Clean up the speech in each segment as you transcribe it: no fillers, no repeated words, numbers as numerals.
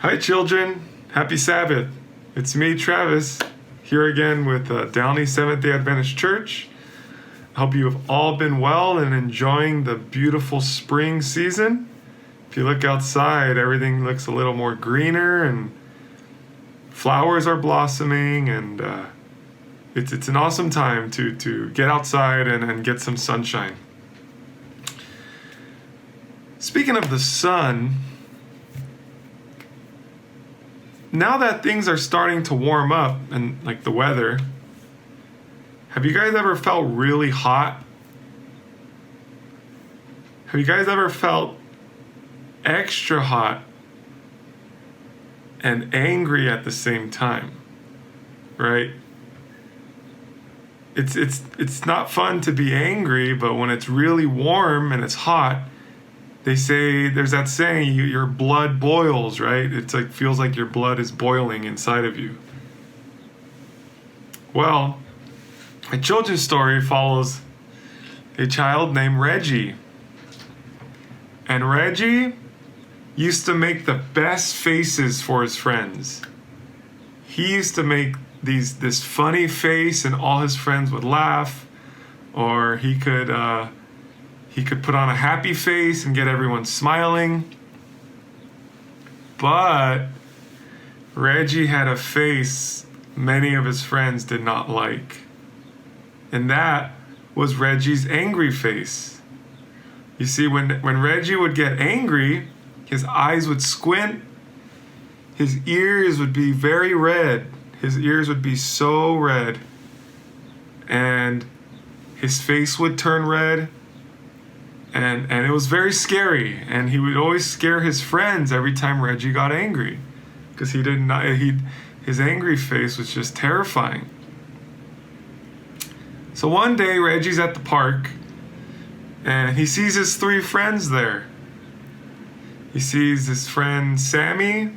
Hi children, happy Sabbath. It's me, Travis, here again with Downey Seventh-day Adventist Church. I hope you have all been well and enjoying the beautiful spring season. If you look outside, everything looks a little more greener and flowers are blossoming, and it's an awesome time to get outside and get some sunshine. Speaking of the sun, now that things are starting to warm up and like the weather, have you guys ever felt really hot? Have you guys ever felt extra hot and angry at the same time? Right? It's not fun to be angry, but when it's really warm and it's hot, they say, there's that saying, your blood boils, right? It's like, feels like your blood is boiling inside of you. Well, a children's story follows a child named Reggie. And Reggie used to make the best faces for his friends. He used to make this funny face and all his friends would laugh, or he could put on a happy face and get everyone smiling. But Reggie had a face many of his friends did not like. And that was Reggie's angry face. You see, when Reggie would get angry, his eyes would squint, his ears would be very red. His ears would be so red. And his face would turn red. And it was very scary, and he would always scare his friends every time Reggie got angry, because his angry face was just terrifying. So one day Reggie's at the park, and he sees his three friends there. He sees his friend Sammy,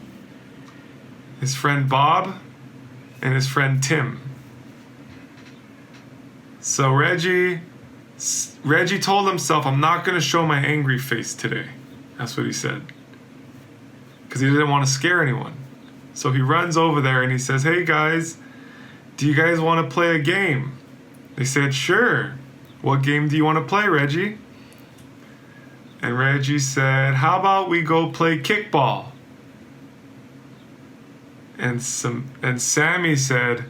his friend Bob, and his friend Tim. So Reggie told himself, I'm not going to show my angry face today. That's what he said. Because he didn't want to scare anyone. So he runs over there and he says, hey guys, do you guys want to play a game? They said, sure. What game do you want to play, Reggie? And Reggie said, how about we go play kickball? And Sammy said,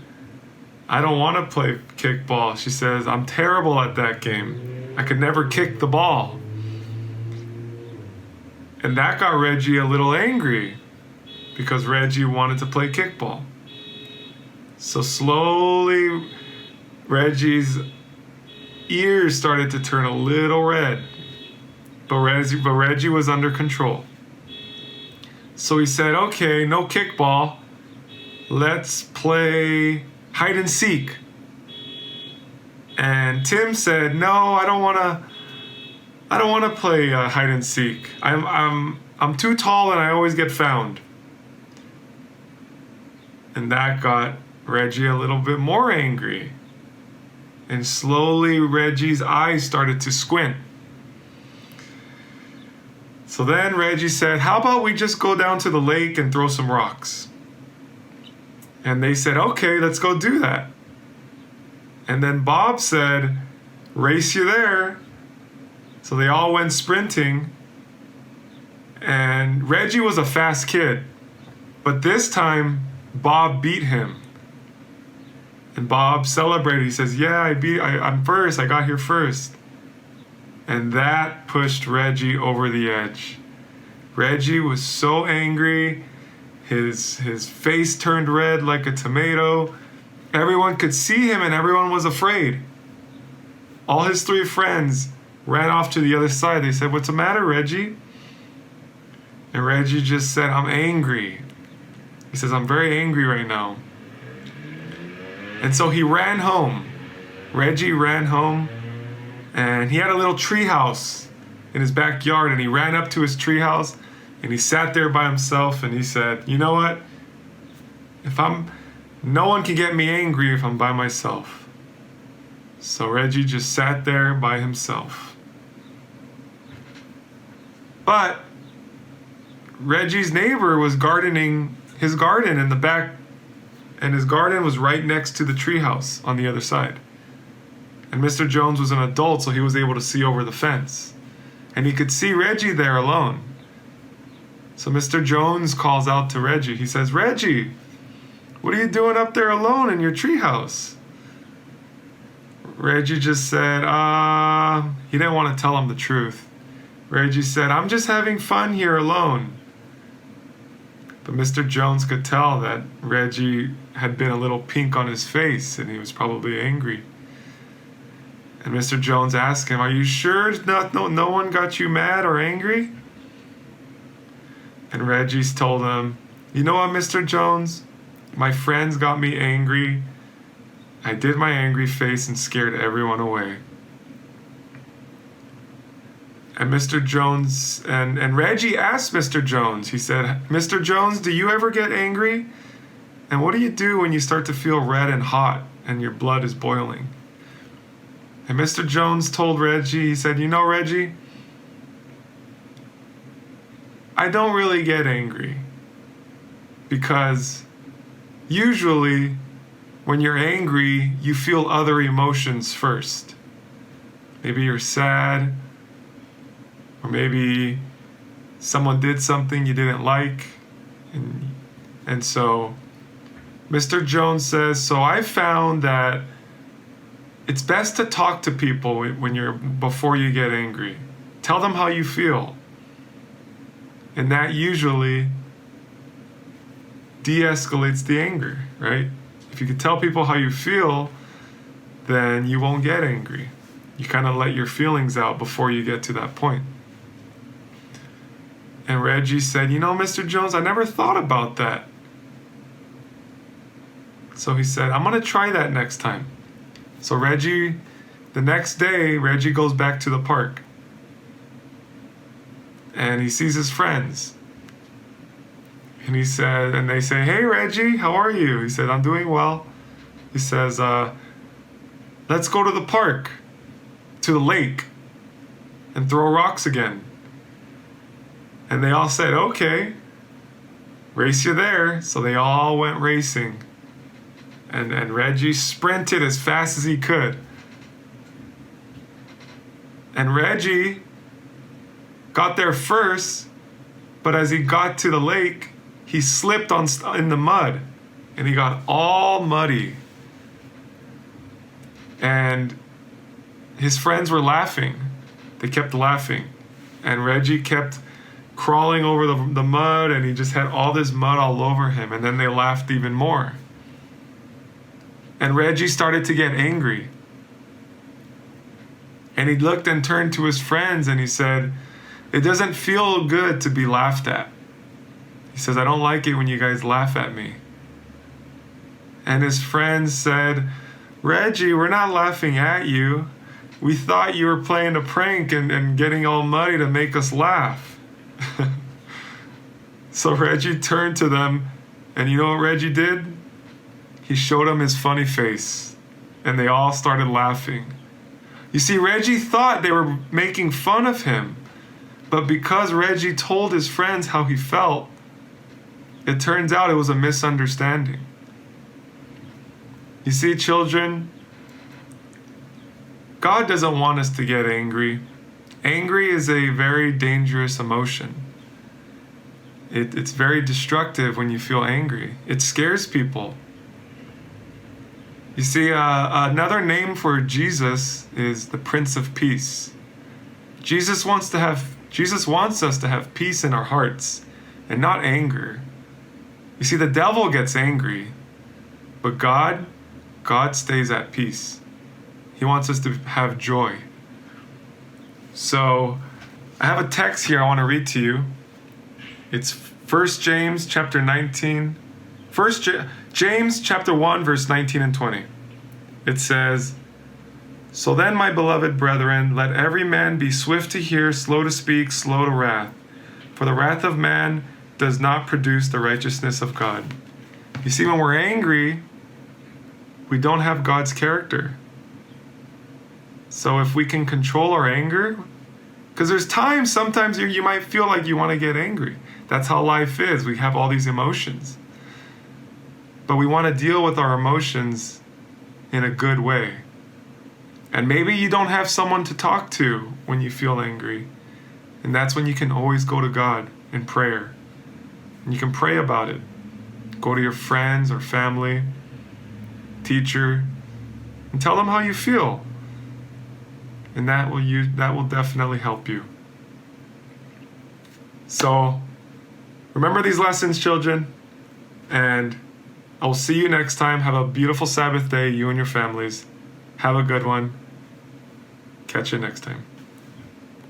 I don't want to play kickball. She says, I'm terrible at that game. I could never kick the ball. And that got Reggie a little angry, because Reggie wanted to play kickball. So slowly, Reggie's ears started to turn a little red. But Reggie was under control. So he said, okay, no kickball. Let's play hide and seek. And Tim said, no, I don't want to play hide and seek. I'm too tall and I always get found. And that got Reggie a little bit more angry. And slowly Reggie's eyes started to squint. So then Reggie said, how about we just go down to the lake and throw some rocks? And they said, okay, let's go do that. And then Bob said, race you there. So they all went sprinting. And Reggie was a fast kid. But this time, Bob beat him. And Bob celebrated. He says, yeah, I'm first. I got here first. And that pushed Reggie over the edge. Reggie was so angry. His face turned red like a tomato. Everyone could see him and everyone was afraid. All his three friends ran off to the other side. They said, what's the matter, Reggie? And Reggie just said, I'm angry. He says, I'm very angry right now. And so he ran home. Reggie ran home, and he had a little tree house in his backyard, and he ran up to his tree house and he sat there by himself, and he said, you know what? No one can get me angry if I'm by myself. So Reggie just sat there by himself. But Reggie's neighbor was gardening his garden in the back, and his garden was right next to the treehouse on the other side. And Mr. Jones was an adult, so he was able to see over the fence. And he could see Reggie there alone. So Mr. Jones calls out to Reggie. He says, "Reggie, what are you doing up there alone in your treehouse?" Reggie just said, he didn't want to tell him the truth. Reggie said, "I'm just having fun here alone." But Mr. Jones could tell that Reggie had been a little pink on his face and he was probably angry. And Mr. Jones asked him, "Are you sure no one got you mad or angry?" And Reggie told him, "You know what, Mr. Jones? My friends got me angry. I did my angry face and scared everyone away." And Mr. Jones, and Reggie asked Mr. Jones, he said, "Mr. Jones, do you ever get angry? And what do you do when you start to feel red and hot and your blood is boiling?" And Mr. Jones told Reggie, he said, "You know, Reggie, I don't really get angry because usually when you're angry, you feel other emotions first. Maybe you're sad, or maybe someone did something you didn't like." And so Mr. Jones says, "So I found that it's best to talk to people before you get angry. Tell them how you feel. And that usually de-escalates the anger, right? If you can tell people how you feel, then you won't get angry. You kind of let your feelings out before you get to that point." And Reggie said, "You know, Mr. Jones, I never thought about that." So he said, "I'm going to try that next time." So the next day, Reggie goes back to the park. And he sees his friends. And they say, "Hey, Reggie, how are you?" He said, "I'm doing well." He says, "Let's go to the park, to the lake, and throw rocks again." And they all said, "Okay, race you there." So they all went racing. And Reggie sprinted as fast as he could. And Reggie got there first, but as he got to the lake, he slipped in the mud, and he got all muddy. And his friends were laughing. They kept laughing. And Reggie kept crawling over the mud, and he just had all this mud all over him. And then they laughed even more. And Reggie started to get angry. And he looked and turned to his friends and he said, "It doesn't feel good to be laughed at." He says, "I don't like it when you guys laugh at me." And his friends said, "Reggie, we're not laughing at you. We thought you were playing a prank and getting all muddy to make us laugh." So Reggie turned to them, and you know what Reggie did? He showed them his funny face, and they all started laughing. You see, Reggie thought they were making fun of him, but because Reggie told his friends how he felt, it turns out it was a misunderstanding. You see, children, God doesn't want us to get angry. Angry is a very dangerous emotion. It's very destructive when you feel angry. It scares people. You see, another name for Jesus is the Prince of Peace. Jesus wants us to have peace in our hearts and not anger. You see, the devil gets angry, but God stays at peace. He wants us to have joy. So I have a text here I want to read to you. It's 1 James chapter 19. James chapter 1 verse 19 and 20. It says, "So then, my beloved brethren, let every man be swift to hear, slow to speak, slow to wrath. For the wrath of man does not produce the righteousness of God." You see, when we're angry, we don't have God's character. So if we can control our anger, because there's sometimes you might feel like you want to get angry. That's how life is. We have all these emotions. But we want to deal with our emotions in a good way. And maybe you don't have someone to talk to when you feel angry. And that's when you can always go to God in prayer. And you can pray about it. Go to your friends or family, teacher, and tell them how you feel. And that will definitely help you. So, remember these lessons, children, and I will see you next time. Have a beautiful Sabbath day, you and your families. Have a good one. Catch you next time.